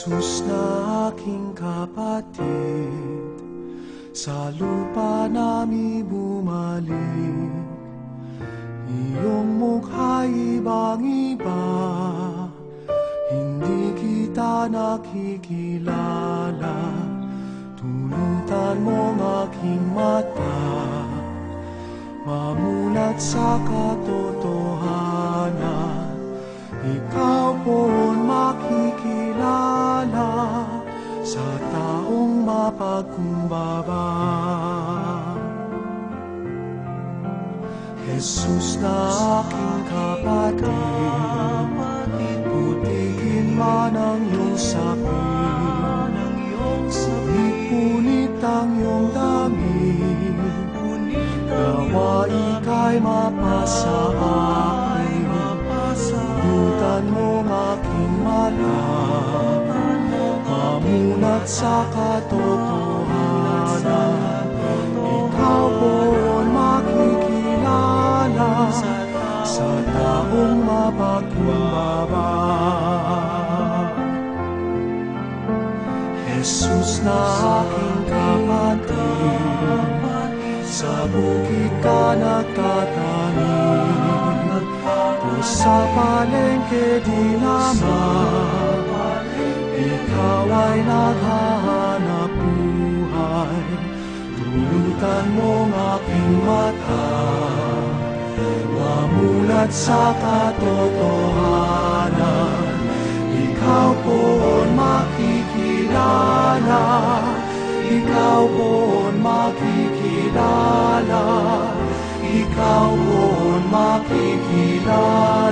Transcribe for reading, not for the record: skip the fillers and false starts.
Jesus na aking kapatid, sa lupa nami bumalik. Iyong mukha'y ibang-iba, hindi kita nakikilala. Tulutan mong aking mata, mamulat sa katotohanan. Ikaw po'y makikilala sa taong mapagkumbaba. Jesus na aking kapatid, putihin man ang iyong sapin, punit-punit ang iyong damit, nawa ika'y mapasa akin. Tulutan mong aking mata, mamulat sa katotohanan. Ikaw po'y makikilala sa taong mapagkumbaba. Jesus na aking kapatid, sa bukid ka nagtatanim, o sa palengke di naman, ikaw ay naghahanap buhay. Tulutan mong aking mata, mamulat sa katotohanan. Ikaw po'y makikilala, ikaw po'y makikilala, ikaw po'y makikilala